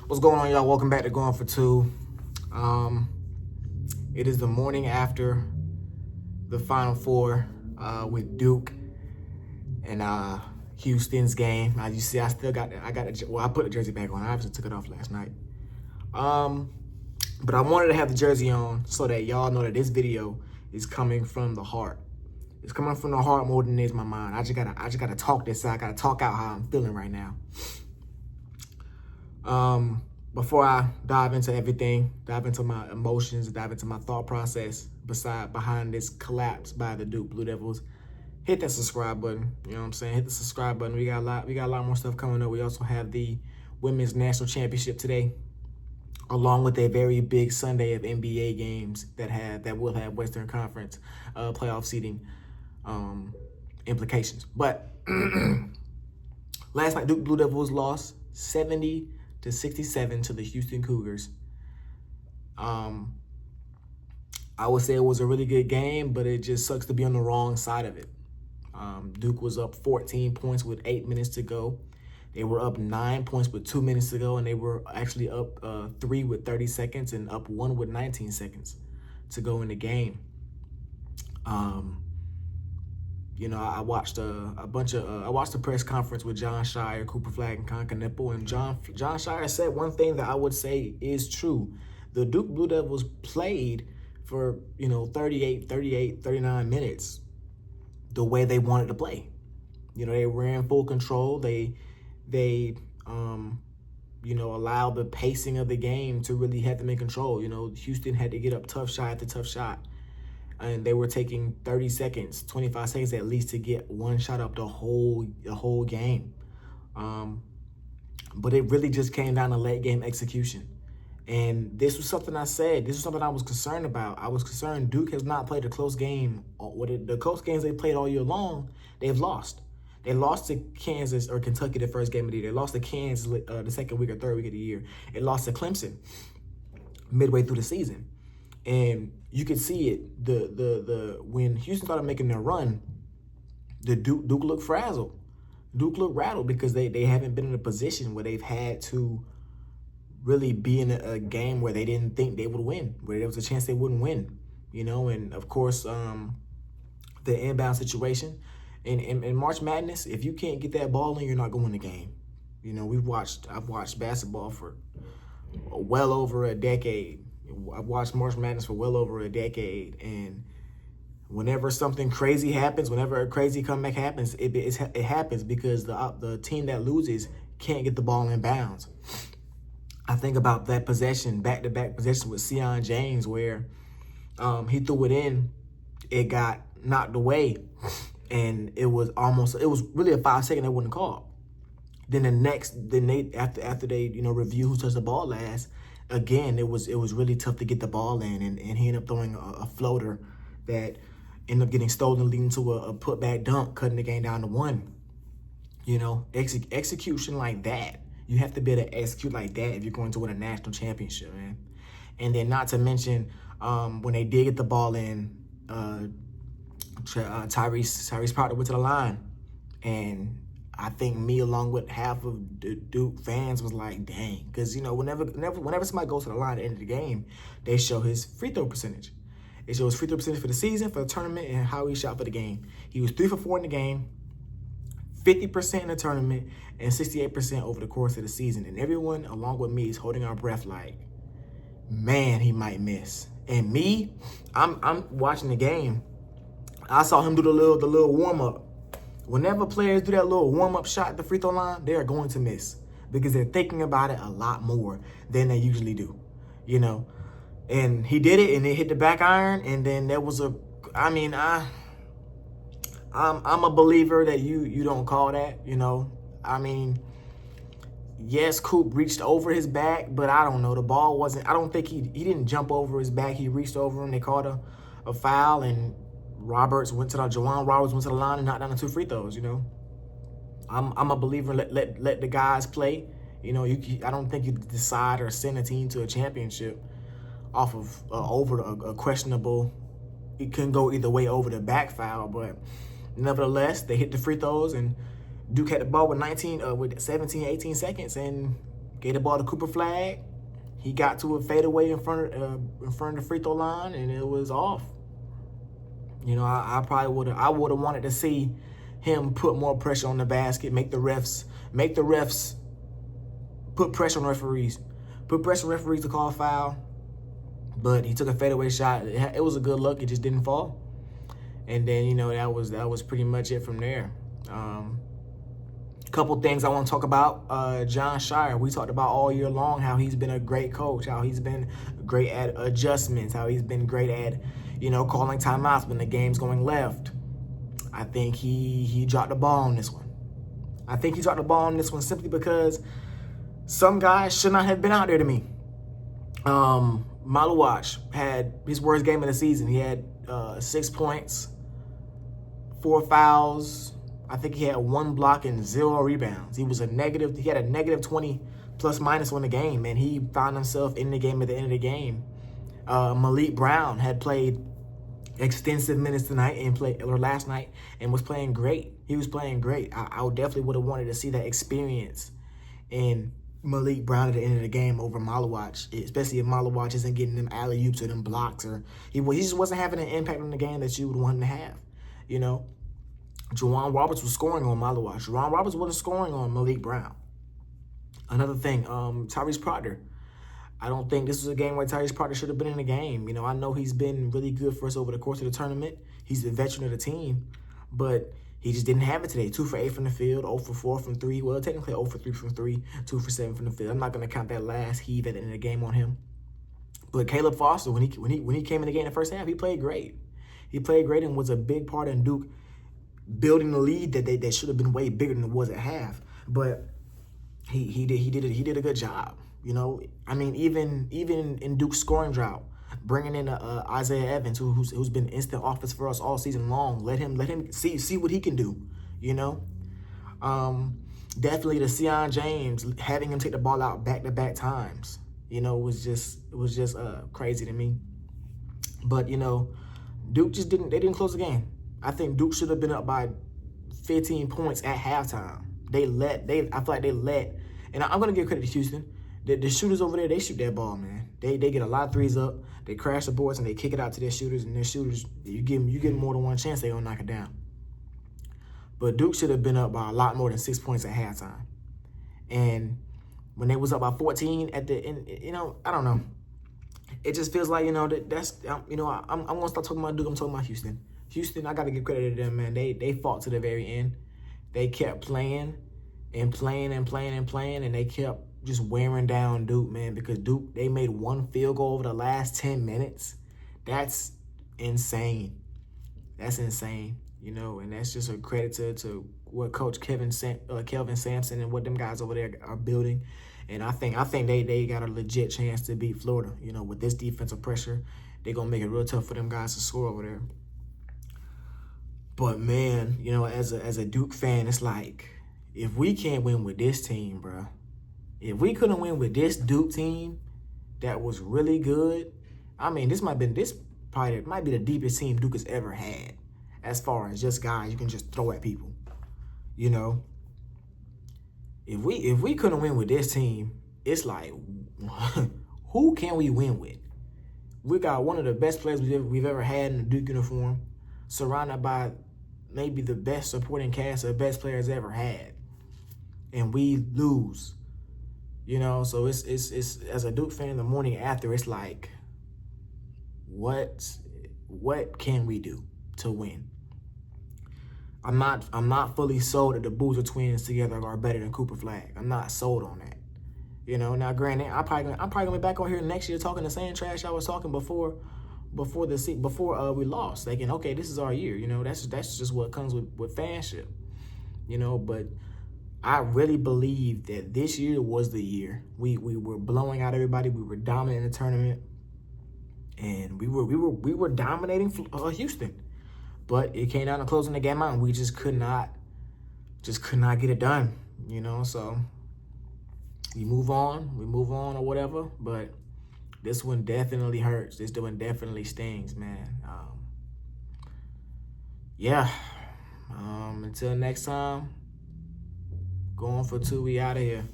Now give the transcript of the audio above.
What's going on, y'all? Welcome back to Going for Two. It is the morning after the Final Four with Duke and Houston's game. As you see, I still got I put the jersey back on. I obviously took it off last night. But I wanted to have the jersey on so that y'all know that this video is coming from the heart. It's coming from the heart more than it is my mind. I just gotta talk this out. I gotta talk out how I'm feeling right now. Before I dive into everything, dive into my emotions, dive into my thought process behind this collapse by the Duke Blue Devils, hit that subscribe button. You know what I'm saying? Hit the subscribe button. We got a lot more stuff coming up. We also have the Women's National Championship today, along with a very big Sunday of NBA games that will have Western Conference playoff seeding implications. But last night, Duke Blue Devils lost 70-67 to the Houston Cougars. I would say it was a really good game, but it just sucks to be on the wrong side of it. Duke was up 14 points with 8 minutes to go. They were up 9 points with 2 minutes to go, and they were actually up 3 with 30 seconds and up 1 with 19 seconds to go in the game. I watched I watched the press conference with John Scheyer, Cooper Flag, and Conker Nipple, and John Scheyer said one thing that I would say is true. The Duke Blue Devils played for 39 minutes the way they wanted to play. They were in full control. They allowed the pacing of the game to really have them in control. Houston had to get up tough shot after tough shot. And they were taking 30 seconds, 25 seconds at least to get one shot up the whole game. But it really just came down to late game execution. And this was something I said. This was something I was concerned about. I was concerned Duke has not played a close game. The close games they played all year long, they've lost. They lost to Kansas or Kentucky the first game of the year. They lost to Kansas the second week or third week of the year. It lost to Clemson midway through the season. And you could see it. The when Houston started making their run, the Duke looked frazzled. Duke looked rattled because they haven't been in a position where they've had to really be in a game where they didn't think they would win, where there was a chance they wouldn't win. And of course, the inbound situation. In March Madness, if you can't get that ball in, you're not going to the game. I've watched basketball for well over a decade. I've watched March Madness for well over a decade, and whenever something crazy happens, whenever a crazy comeback happens, it happens because the team that loses can't get the ball in bounds. I think about that possession, back-to-back possession with Sion James, where he threw it in, it got knocked away, and it was really a 5-second they wouldn't call. Then after they review who touched the ball last. Again, it was really tough to get the ball in, and he ended up throwing a floater that ended up getting stolen, leading to a putback dunk, cutting the game down to 1. Execution like that. You have to be able to execute like that if you're going to win a national championship, man. And then not to mention, when they did get the ball in, Tyrese Proctor went to the line, and I think me, along with half of the Duke fans, was like, dang. Because, whenever somebody goes to the line at the end of the game, they show his free throw percentage. It shows free throw percentage for the season, for the tournament, and how he shot for the game. He was 3 for 4 in the game, 50% in the tournament, and 68% over the course of the season. And everyone, along with me, is holding our breath like, man, he might miss. And me, I'm watching the game. I saw him do the little warm-up. Whenever players do that little warm-up shot at the free throw line, they are going to miss because they're thinking about it a lot more than they usually do, And he did it, and it hit the back iron, and then there was I'm a believer that you don't call that, Yes, Coop reached over his back, but I don't know. The ball wasn't. I don't think he didn't jump over his back. He reached over him. They called a foul, and Jawan Roberts went to the line and knocked down the 2 free throws. I'm a believer. Let the guys play. I don't think you decide or send a team to a championship off of over a questionable. It can go either way over the back foul, but nevertheless, they hit the free throws, and Duke had the ball with 17, 18 seconds, and Gave the ball to Cooper Flag. He got to a fadeaway in front of the free throw line, and it was off. You know, I probably would have wanted to see him put more pressure on the basket, make the refs put pressure on referees, to call a foul. But he took a fadeaway shot. It was a good look. It just didn't fall. And then, you know, that was pretty much it from there. Couple things I want to talk about. John Scheyer, we talked about all year long how he's been a great coach, how he's been great at adjustments, how he's been great at, you know, calling timeouts when the game's going left. I think he dropped the ball on this one. I think he dropped the ball on this one simply because some guys should not have been out there to me. Maluach had his worst game of the season. He had 6 points, 4 fouls. I think he had 1 block and 0 rebounds. He had a negative 20 plus minus on the game, and he found himself in the game at the end of the game. Malik Brown had played extensive minutes last night and was playing great. He was playing great. I definitely would have wanted to see that experience in Malik Brown at the end of the game over Maluach, especially if Maluach isn't getting them alley-oops or them blocks, or he just wasn't having an impact on the game that you would want him to have, you know. Juwan Roberts was scoring on Maluach. Juwan Roberts wasn't scoring on Malik Brown. Another thing, Tyrese Proctor. I don't think this was a game where Tyrese Proctor should have been in the game. You know, I know he's been really good for us over the course of the tournament. He's the veteran of the team, but he just didn't have it today. 2 for 8 from the field, 0 for 4 from 3. Well, technically 0 for 3 from 3, 2 for 7 from the field. I'm not going to count that last heave at the end of the game on him. But Caleb Foster, when he came in the game in the first half, he played great. He played great and was a big part in Duke building the lead that should have been way bigger than it was at half. But he did a good job. You know, I mean, even in Duke's scoring drought, bringing in Isaiah Evans, who's been instant offense for us all season long. Let him see what he can do. You know, definitely the Sion James, having him take the ball out back-to-back times. You know, was just crazy to me. But you know, Duke they didn't close the game. I think Duke should have been up by 15 points at halftime. I feel like they let, and I'm gonna give credit to Houston. The shooters over there, they shoot that ball, man. They get a lot of threes up. They crash the boards and they kick it out to their shooters. And their shooters, you get more than one chance, they gonna knock it down. But Duke should have been up by a lot more than 6 points at halftime. And when they was up by 14 at the end, you know, I don't know. It just feels like, you know, that's you know, I'm gonna start talking about Duke. I'm talking about Houston. Houston, I gotta give credit to them, man. They fought to the very end. They kept playing and playing and playing and playing, and they kept just wearing down Duke, man, because Duke, they made 1 field goal over the last 10 minutes. That's insane. That's insane, you know, and that's just a credit to what Coach Kelvin Sampson and what them guys over there are building. And I think they got a legit chance to beat Florida, you know, with this defensive pressure. They're going to make it real tough for them guys to score over there. But, man, you know, as a Duke fan, it's like, if we can't win with this team, bro, if we couldn't win with this Duke team that was really good, I mean, this might be the deepest team Duke has ever had as far as just guys you can just throw at people, you know. If we couldn't win with this team, it's like, who can we win with? We got one of the best players we've ever had in a Duke uniform, surrounded by maybe the best supporting cast of best players ever had, and we lose. You know, so it's as a Duke fan, the morning after, it's like, what can we do to win? I'm not fully sold that the Boozer twins together are better than Cooper Flag. I'm not sold on that. You know, now granted, I'm probably gonna be back on here next year talking the same trash I was talking before we lost. Thinking, okay, this is our year. You know, that's just what comes with fanship. You know, but I really believe that this year was the year. We were blowing out everybody. We were dominating the tournament, and we were dominating Houston. But it came down to closing the game out, and we just could not get it done. You know, so we move on or whatever. But this one definitely hurts. This one definitely stings, man. Yeah. Until next time. Going for 2, we out of here.